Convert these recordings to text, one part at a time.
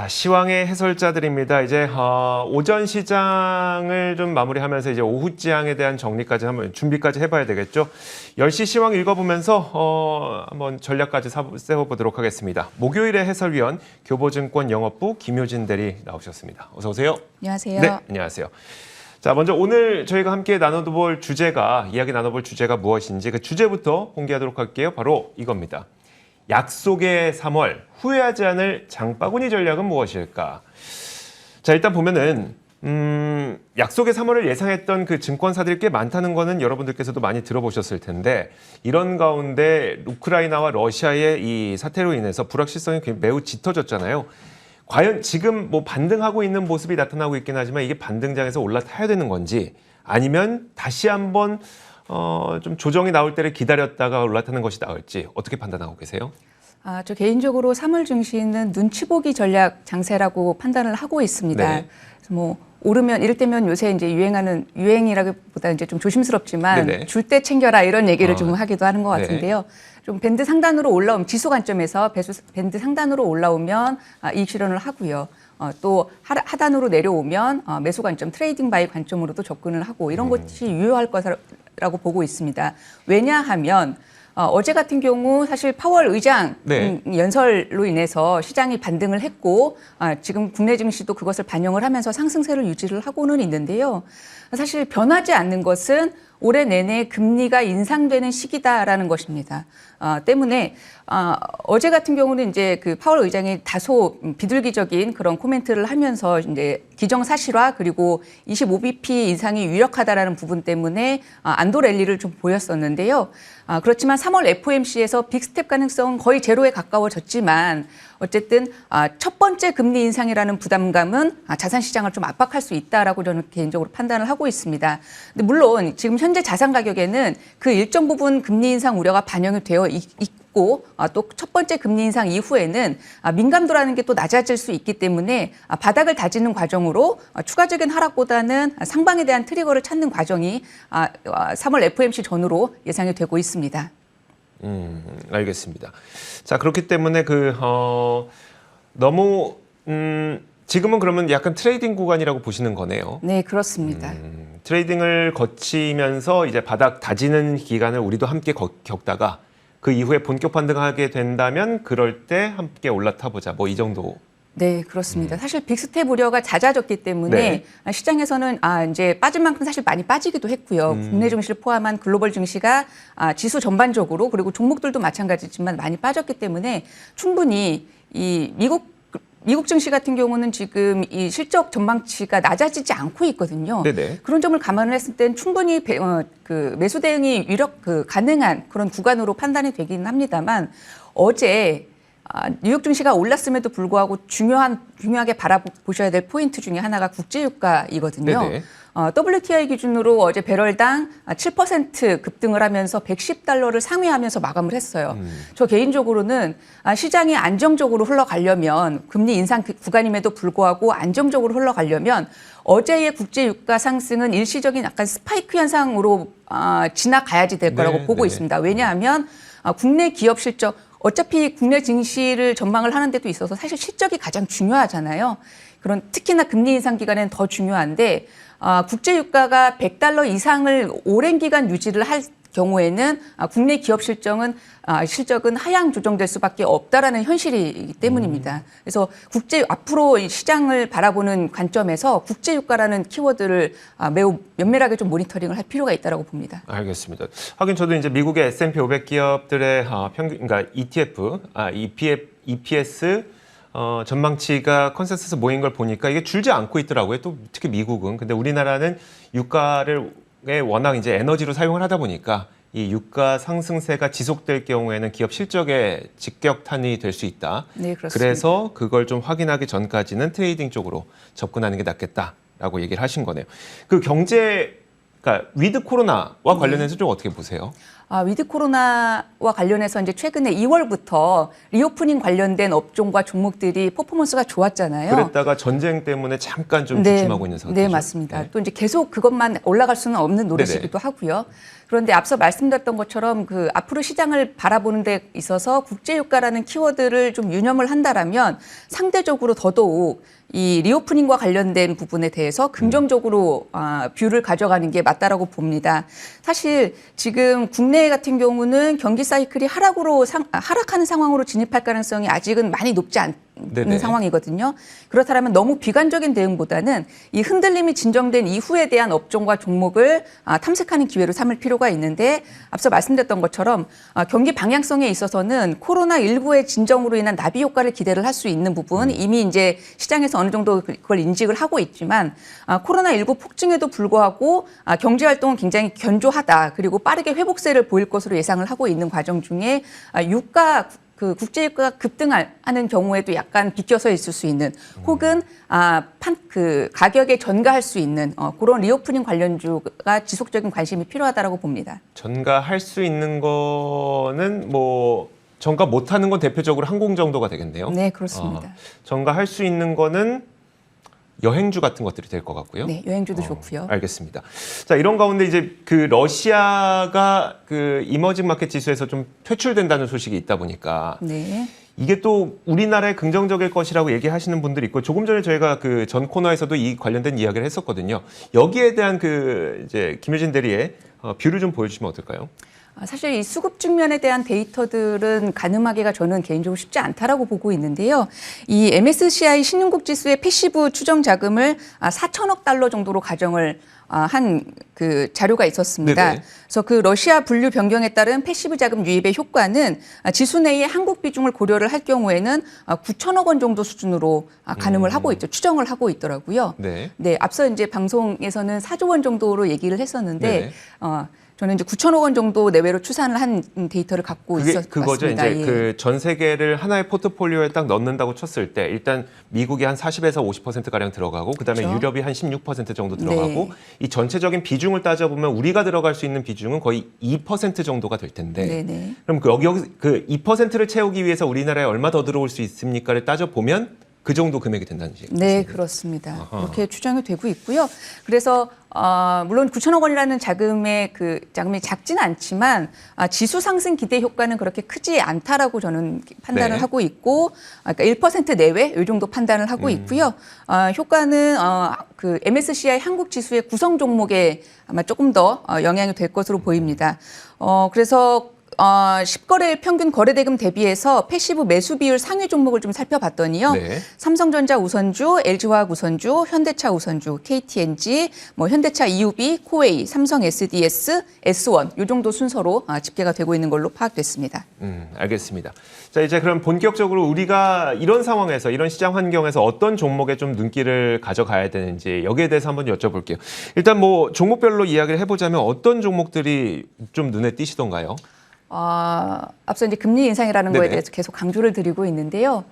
자, 시황의 해설자들입니다. 이제 오전 시장을 좀 마무리하면서 이제 오후 시장에 대한 정리까지 한번 준비까지 해봐야 되겠죠. 10시 시황 읽어보면서 한번 전략까지 세워보도록 하겠습니다. 목요일의 해설위원 교보증권 영업부 김효진 대리 나오셨습니다. 어서 오세요. 안녕하세요. 네, 안녕하세요. 자, 먼저 오늘 저희가 함께 이야기 나눠볼 주제가 무엇인지 그 주제부터 공개하도록 할게요. 바로 이겁니다. 약속의 3월, 후회하지 않을 장바구니 전략은 무엇일까? 자, 일단 보면은 약속의 3월을 예상했던 그 증권사들이 꽤 많다는 거는 여러분들께서도 많이 들어보셨을 텐데, 이런 가운데 우크라이나와 러시아의 이 사태로 인해서 불확실성이 매우 짙어졌잖아요. 과연 지금 뭐 반등하고 있는 모습이 나타나고 있긴 하지만 이게 반등장에서 올라타야 되는 건지, 아니면 다시 한번 좀 조정이 나올 때를 기다렸다가 올라타는 것이 나을지 어떻게 판단하고 계세요? 저 개인적으로 3월 증시는 눈치 보기 전략 장세라고 판단을 하고 있습니다. 네. 그래서 뭐 오르면 이를테면 요새 이제 유행이라기보다 이제 좀 조심스럽지만 네네. 줄 때 챙겨라 이런 얘기를 좀 하기도 하는 것 같은데요. 좀 밴드 상단으로 올라오면 지수 관점에서 밴드 상단으로 올라오면 이익 실현을 하고요. 또 하단으로 내려오면 매수 관점, 트레이딩 바이 관점으로도 접근을 하고 이런 것이 유효할 거라고 보고 있습니다. 왜냐하면 어제 같은 경우 사실 파월 의장 네. 연설로 인해서 시장이 반등을 했고 지금 국내 증시도 그것을 반영을 하면서 상승세를 유지를 하고는 있는데요. 사실 변하지 않는 것은 올해 내내 금리가 인상되는 시기다라는 것입니다. 때문에 어제 같은 경우는 이제 그 파월 의장이 다소 비둘기적인 그런 코멘트를 하면서 이제 기정사실화 그리고 25bp 인상이 유력하다라는 부분 때문에 안도 랠리를 좀 보였었는데요. 그렇지만 3월 FOMC에서 빅스텝 가능성은 거의 제로에 가까워졌지만 어쨌든 첫 번째 금리 인상이라는 부담감은 자산 시장을 좀 압박할 수 있다라고 저는 개인적으로 판단을 하고 있습니다. 근데 물론 지금 현재 자산 가격에는 그 일정 부분 금리 인상 우려가 반영이 되어 있고 또 첫 번째 금리 인상 이후에는 민감도라는 게 또 낮아질 수 있기 때문에 바닥을 다지는 과정으로 추가적인 하락보다는 상방에 대한 트리거를 찾는 과정이 3월 FOMC 전후로 예상이 되고 있습니다. 알겠습니다. 자, 그렇기 때문에 너무 지금은 그러면 약간 트레이딩 구간이라고 보시는 거네요. 네, 그렇습니다. 트레이딩을 거치면서 이제 바닥 다지는 기간을 우리도 함께 겪다가 그 이후에 본격 반등하게 된다면 그럴 때 함께 올라타 보자. 뭐 이 정도. 네, 그렇습니다. 사실 빅스텝 우려가 잦아졌기 때문에 시장에서는 이제 빠진 만큼 사실 많이 빠지기도 했고요. 국내 증시를 포함한 글로벌 증시가 지수 전반적으로 그리고 종목들도 마찬가지지만 많이 빠졌기 때문에 충분히 이 미국 증시 같은 경우는 지금 이 실적 전망치가 낮아지지 않고 있거든요. 네네. 그런 점을 감안을 했을 땐 충분히 매수 대응이 가능한 그런 구간으로 판단이 되긴 합니다만 어제 뉴욕 증시가 올랐음에도 불구하고 중요하게 바라보셔야 될 포인트 중에 하나가 국제유가이거든요. 네네. WTI 기준으로 어제 배럴당 7% 급등을 하면서 $110를 상회하면서 마감을 했어요. 저 개인적으로는 시장이 안정적으로 흘러가려면 금리 인상 구간임에도 불구하고 안정적으로 흘러가려면 어제의 국제유가 상승은 일시적인 약간 스파이크 현상으로 지나가야지 될 거라고 보고 있습니다. 왜냐하면 국내 기업 실적 어차피 국내 증시를 전망을 하는 데도 있어서 사실 실적이 가장 중요하잖아요. 그런 특히나 금리 인상 기간에는 더 중요한데 국제유가가 $100 이상을 오랜 기간 유지를 할 경우에는 국내 기업 실적은 하향 조정될 수밖에 없다라는 현실이기 때문입니다. 그래서 앞으로 시장을 바라보는 관점에서 국제유가라는 키워드를 매우 면밀하게 좀 모니터링을 할 필요가 있다고 봅니다. 알겠습니다. 하긴 저도 이제 미국의 S&P 500 기업들의 그러니까 ETF, EPS 전망치가 컨센서스 모인 걸 보니까 이게 줄지 않고 있더라고요. 또 특히 미국은. 근데 우리나라는 유가를 워낙 이제 에너지로 사용을 하다 보니까 이 유가 상승세가 지속될 경우에는 기업 실적에 직격탄이 될 수 있다. 네, 그렇습니다. 그래서 그걸 좀 확인하기 전까지는 트레이딩 쪽으로 접근하는 게 낫겠다라고 얘기를 하신 거네요. 그 그러니까 위드 코로나와 관련해서 좀 어떻게 보세요? 위드 코로나와 관련해서 이제 최근에 2월부터 리오프닝 관련된 업종과 종목들이 퍼포먼스가 좋았잖아요. 그랬다가 전쟁 때문에 잠깐 좀 주춤하고 있는 상태죠. 네, 맞습니다. 또 이제 계속 그것만 올라갈 수는 없는 노릇이기도 하고요. 그런데 앞서 말씀드렸던 것처럼 그 앞으로 시장을 바라보는 데 있어서 국제유가라는 키워드를 좀 유념을 한다라면 상대적으로 더더욱 이 리오프닝과 관련된 부분에 대해서 긍정적으로 뷰를 가져가는 게 맞다라고 봅니다. 사실 지금 국내 같은 경우는 경기 사이클이 하락하는 상황으로 진입할 가능성이 아직은 많이 높지 않는 상황이거든요. 그렇다면 너무 비관적인 대응보다는 이 흔들림이 진정된 이후에 대한 업종과 종목을 탐색하는 기회로 삼을 필요가 있는데 앞서 말씀드렸던 것처럼 경기 방향성에 있어서는 코로나19의 진정으로 인한 나비 효과를 기대를 할 수 있는 부분 이미 이제 시장에서 어느 정도 그걸 인식을 하고 있지만 코로나19 폭증에도 불구하고 경제 활동은 굉장히 견조하다. 그리고 빠르게 회복세를 보일 것으로 예상을 하고 있는 과정 중에 국제유가가 급등하는 경우에도 약간 비껴서 있을 수 있는 혹은 가격에 전가할 수 있는 그런 리오프닝 관련주가 지속적인 관심이 필요하다라고 봅니다. 전가할 수 있는 거는 뭐 전가 못하는 건 대표적으로 항공 정도가 되겠네요. 네, 그렇습니다. 전가할 수 있는 거는 여행주 같은 것들이 될 것 같고요. 네, 여행주도 좋고요. 알겠습니다. 자, 이런 가운데 이제 그 러시아가 그 이머징 마켓 지수에서 좀 퇴출된다는 소식이 있다 보니까 네. 이게 또 우리나라에 긍정적일 것이라고 얘기하시는 분들이 있고 조금 전에 저희가 그 전 코너에서도 이 관련된 이야기를 했었거든요. 여기에 대한 그 이제 김효진 대리의 뷰를 좀 보여주시면 어떨까요? 사실 이 수급 측면에 대한 데이터들은 가늠하기가 저는 개인적으로 쉽지 않다라고 보고 있는데요. 이 MSCI 신흥국 지수의 패시브 추정 자금을 4천억 달러 정도로 가정을 한 그 자료가 있었습니다. 네네. 그래서 그 러시아 분류 변경에 따른 패시브 자금 유입의 효과는 지수 내의 한국 비중을 고려를 할 경우에는 9천억 원 정도 수준으로 가늠을 하고 있죠. 추정을 하고 있더라고요. 네. 네, 앞서 이제 방송에서는 4조 원 정도로 얘기를 했었는데 네네. 저는 이제 9천억 원 정도 내외로 추산을 한 데이터를 갖고 있었습니다. 그거죠. 이제 예. 그 전 세계를 하나의 포트폴리오에 딱 넣는다고 쳤을 때 일단 미국이 한 40에서 50% 가량 들어가고 그다음에 그렇죠. 유럽이 한 16% 정도 들어가고 네. 이 전체적인 비중을 따져 보면 우리가 들어갈 수 있는 비중은 거의 2% 정도가 될 텐데. 네네. 그럼 여기 그 2%를 채우기 위해서 우리나라에 얼마 더 들어올 수 있습니까를 따져 보면 그 정도 금액이 된다는 얘기죠. 네, 그렇습니다. 이렇게 추정이 되고 있고요. 그래서 물론 9천억 원이라는 자금이 작지는 않지만 지수 상승 기대 효과는 그렇게 크지 않다라고 저는 판단을 네. 하고 있고, 그러니까 1% 내외 이 정도 판단을 하고 있고요. 효과는 그 MSCI 한국 지수의 구성 종목에 아마 조금 더 영향이 될 것으로 보입니다. 그래서 10거래일 평균 거래대금 대비해서 패시브 매수 비율 상위 종목을 좀 살펴봤더니요. 네. 삼성전자 우선주, LG화학 우선주, 현대차 우선주, KTNG, 현대차 EUB, 코웨이, 삼성 SDS, S1 이 정도 순서로 집계가 되고 있는 걸로 파악됐습니다. 알겠습니다. 자, 이제 그럼 본격적으로 우리가 이런 상황에서 이런 시장 환경에서 어떤 종목에 좀 눈길을 가져가야 되는지 여기에 대해서 한번 여쭤볼게요. 일단 뭐 종목별로 이야기를 해보자면 어떤 종목들이 좀 눈에 띄시던가요? 앞서 이제 금리 인상이라는 거에 네네. 대해서 계속 강조를 드리고 있는데요.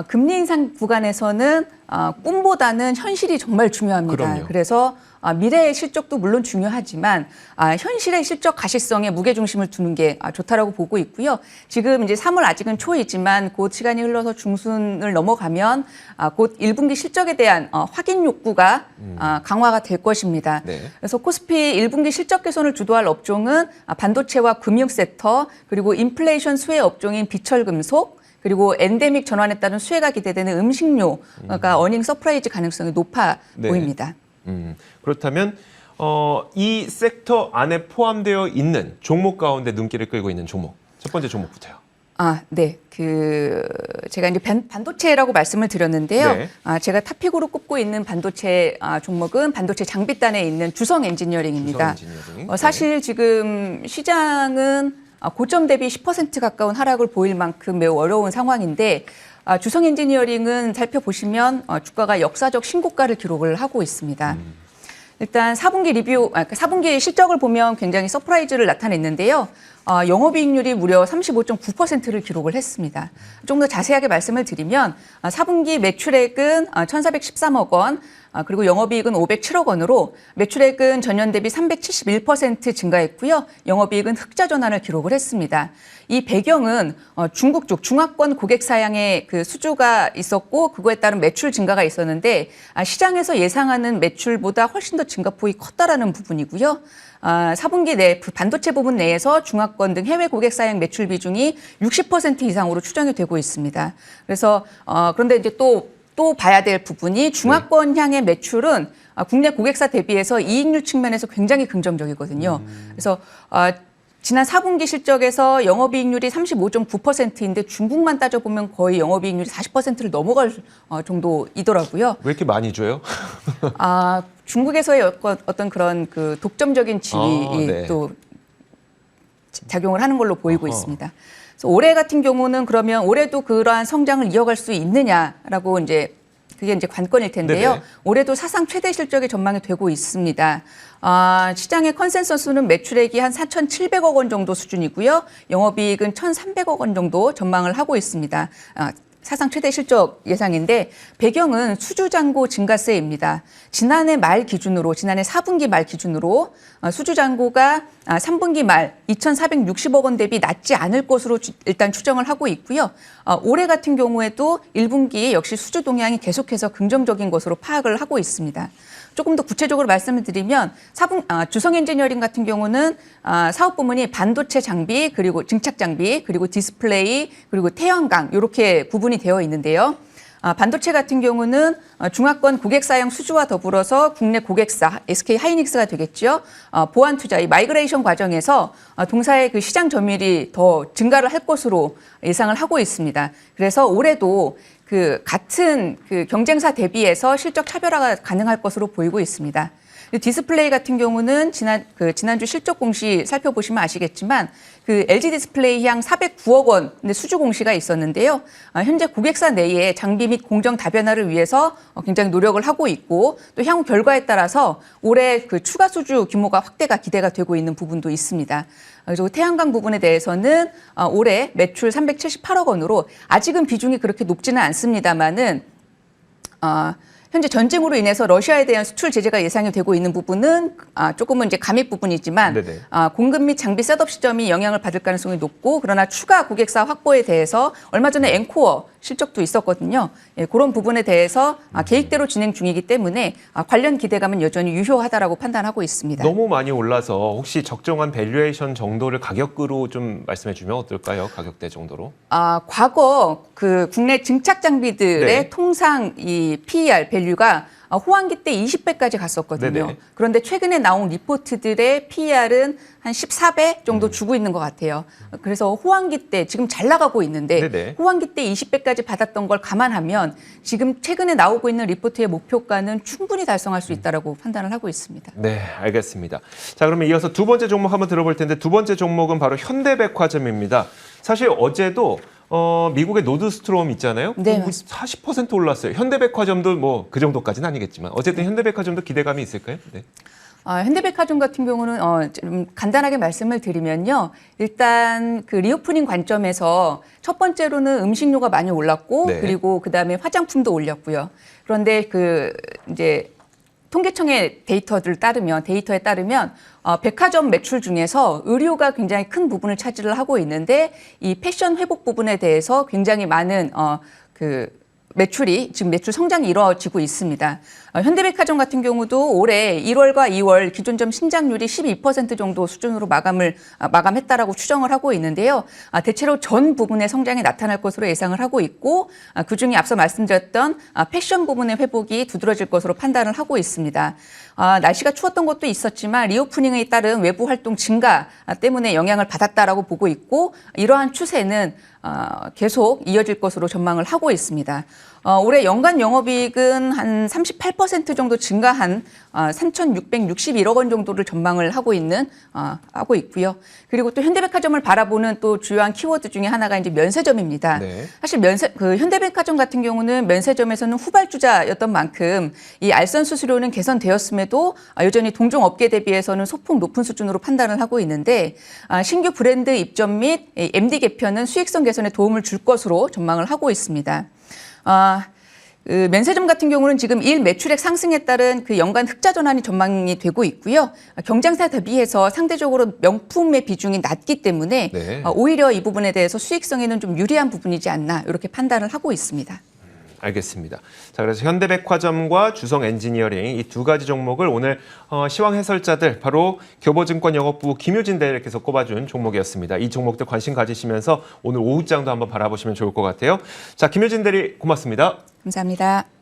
금리 인상 구간에서는 꿈보다는 현실이 정말 중요합니다. 그럼요. 그래서 미래의 실적도 물론 중요하지만 현실의 실적 가시성에 무게중심을 두는 게 좋다라고 보고 있고요. 지금 이제 3월 아직은 초이지만 곧 시간이 흘러서 중순을 넘어가면 곧 1분기 실적에 대한 확인 욕구가 강화가 될 것입니다. 네. 그래서 코스피 1분기 실적 개선을 주도할 업종은 반도체와 금융 섹터 그리고 인플레이션 수혜 업종인 비철금속 그리고 엔데믹 전환에 따른 수혜가 기대되는 음식료가 어닝 서프라이즈 가능성이 높아 네. 보입니다. 그렇다면 이 섹터 안에 포함되어 있는 종목 가운데 눈길을 끌고 있는 종목 첫 번째 종목부터요. 네. 제가 이제 반도체라고 말씀을 드렸는데요. 네. 제가 탑픽으로 꼽고 있는 반도체 종목은 반도체 장비단에 있는 주성 엔지니어링입니다. 주성 엔지니어링. 사실 지금 시장은 고점 대비 10% 가까운 하락을 보일 만큼 매우 어려운 상황인데 주성 엔지니어링은 살펴보시면 주가가 역사적 신고가를 기록을 하고 있습니다. 일단 4분기 실적을 보면 굉장히 서프라이즈를 나타냈는데요. 영업이익률이 무려 35.9%를 기록을 했습니다. 좀 더 자세하게 말씀을 드리면 4분기 매출액은 1,413억 원, 그리고 영업이익은 507억 원으로 매출액은 전년 대비 371% 증가했고요. 영업이익은 흑자 전환을 기록을 했습니다. 이 배경은 중국 쪽 중화권 고객 사양의 그 수주가 있었고 그거에 따른 매출 증가가 있었는데 시장에서 예상하는 매출보다 훨씬 더 증가폭이 컸다라는 부분이고요. 4분기 내 반도체 부분 내에서 중화권 등 해외 고객 사양 매출 비중이 60% 이상으로 추정이 되고 있습니다. 그래서 그런데 이제 또 봐야 될 부분이 중화권 향의 매출은 국내 고객사 대비해서 이익률 측면에서 굉장히 긍정적이거든요. 그래서 지난 4분기 실적에서 영업이익률이 35.9%인데 중국만 따져보면 거의 영업이익률이 40%를 넘어갈 정도이더라고요. 왜 이렇게 많이 줘요? 중국에서의 어떤 그런 그 독점적인 지위이 네. 또 작용을 하는 걸로 보이고 있습니다. 그래서 올해 같은 경우는 그러면 올해도 그러한 성장을 이어갈 수 있느냐라고 그게 이제 관건일 텐데요. 네네. 올해도 사상 최대 실적이 전망이 되고 있습니다. 시장의 컨센서스는 매출액이 한 4,700억 원 정도 수준이고요. 영업이익은 1,300억 원 정도 전망을 하고 있습니다. 사상 최대 실적 예상인데 배경은 수주잔고 증가세입니다. 지난해 4분기 말 기준으로 수주잔고가 3분기 말 2,460억 원 대비 낮지 않을 것으로 일단 추정을 하고 있고요. 올해 같은 경우에도 1분기 역시 수주 동향이 계속해서 긍정적인 것으로 파악을 하고 있습니다. 조금 더 구체적으로 말씀을 드리면 주성 엔지니어링 같은 경우는 사업 부문이 반도체 장비 그리고 증착 장비 그리고 디스플레이 그리고 태양광 이렇게 구분이 되어 있는데요. 반도체 같은 경우는 중화권 고객사용 수주와 더불어서 국내 고객사 SK 하이닉스가 되겠죠. 보완 투자 이 마이그레이션 과정에서 동사의 그 시장 점유율이 더 증가를 할 것으로 예상을 하고 있습니다. 그래서 올해도 그 같은 그 경쟁사 대비해서 실적 차별화가 가능할 것으로 보이고 있습니다. 디스플레이 같은 경우는 지난주 실적 공시 살펴보시면 아시겠지만 그 LG 디스플레이 향 409억 원 수주 공시가 있었는데요. 현재 고객사 내에 장비 및 공정 다변화를 위해서 굉장히 노력을 하고 있고 또 향후 결과에 따라서 올해 그 추가 수주 규모가 확대가 기대가 되고 있는 부분도 있습니다. 그리고 태양광 부분에 대해서는 올해 매출 378억 원으로 아직은 비중이 그렇게 높지는 않습니다만은 현재 전쟁으로 인해서 러시아에 대한 수출 제재가 예상이 되고 있는 부분은 조금은 이제 감입 부분이지만 네네. 공급 및 장비 셋업 시점이 영향을 받을 가능성이 높고 그러나 추가 고객사 확보에 대해서 얼마 전에 엔코어 실적도 있었거든요. 예, 그런 부분에 대해서 계획대로 진행 중이기 때문에 관련 기대감은 여전히 유효하다라고 판단하고 있습니다. 너무 많이 올라서 혹시 적정한 밸류에이션 정도를 가격으로 좀 말씀해 주면 어떨까요? 가격대 정도로? 과거 그 국내 증착 장비들의 네. 통상 이 PER 밸류가 호황기 때 20배까지 갔었거든요. 네네. 그런데 최근에 나온 리포트들의 PER은 한 14배 정도 주고 있는 것 같아요. 그래서 호황기 때 지금 잘 나가고 있는데 네네. 호황기 때 20배까지 받았던 걸 감안하면 지금 최근에 나오고 있는 리포트의 목표가는 충분히 달성할 수 있다라고 판단을 하고 있습니다. 네, 알겠습니다. 자, 그러면 이어서 두 번째 종목 한번 들어볼 텐데 두 번째 종목은 바로 현대백화점입니다. 사실 어제도 미국의 노드스트롬 있잖아요. 네, 40% 올랐어요. 현대백화점도 뭐 그 정도까지는 아니겠지만 어쨌든 현대백화점도 기대감이 있을까요? 네. 현대백화점 같은 경우는 좀 간단하게 말씀을 드리면요. 일단 그 리오프닝 관점에서 첫 번째로는 음식료가 많이 올랐고 네. 그리고 그다음에 화장품도 올렸고요. 그런데 이제 통계청의 데이터에 따르면 백화점 매출 중에서 의류가 굉장히 큰 부분을 차지를 하고 있는데 이 패션 회복 부분에 대해서 굉장히 많은 지금 매출 성장이 이루어지고 있습니다. 현대백화점 같은 경우도 올해 1월과 2월 기존점 신장률이 12% 정도 수준으로 마감했다라고 추정을 하고 있는데요. 대체로 전 부분의 성장이 나타날 것으로 예상을 하고 있고 그중에 앞서 말씀드렸던 패션 부분의 회복이 두드러질 것으로 판단을 하고 있습니다. 날씨가 추웠던 것도 있었지만 리오프닝에 따른 외부 활동 증가 때문에 영향을 받았다라고 보고 있고 이러한 추세는 계속 이어질 것으로 전망을 하고 있습니다. 올해 연간 영업이익은 한 38% 정도 증가한 3,661억 원 정도를 전망을 하고 있고요. 그리고 또 현대백화점을 바라보는 또 주요한 키워드 중에 하나가 이제 면세점입니다. 네. 사실 현대백화점 같은 경우는 면세점에서는 후발주자였던 만큼 이 알선 수수료는 개선되었음에도 여전히 동종 업계 대비해서는 소폭 높은 수준으로 판단을 하고 있는데 신규 브랜드 입점 및 MD 개편은 수익성 개선에 도움을 줄 것으로 전망을 하고 있습니다. 면세점 같은 경우는 지금 일 매출액 상승에 따른 그 연간 흑자 전환이 전망이 되고 있고요. 경쟁사 대비해서 상대적으로 명품의 비중이 낮기 때문에 네. 오히려 이 부분에 대해서 수익성에는 좀 유리한 부분이지 않나 이렇게 판단을 하고 있습니다. 알겠습니다. 자, 그래서 현대백화점과 주성엔지니어링 이 두 가지 종목을 오늘 시황 해설자들 바로 교보증권 영업부 김효진 대리께서 꼽아준 종목이었습니다. 이 종목들 관심 가지시면서 오늘 오후장도 한번 바라보시면 좋을 것 같아요. 자, 김효진 대리 고맙습니다. 감사합니다.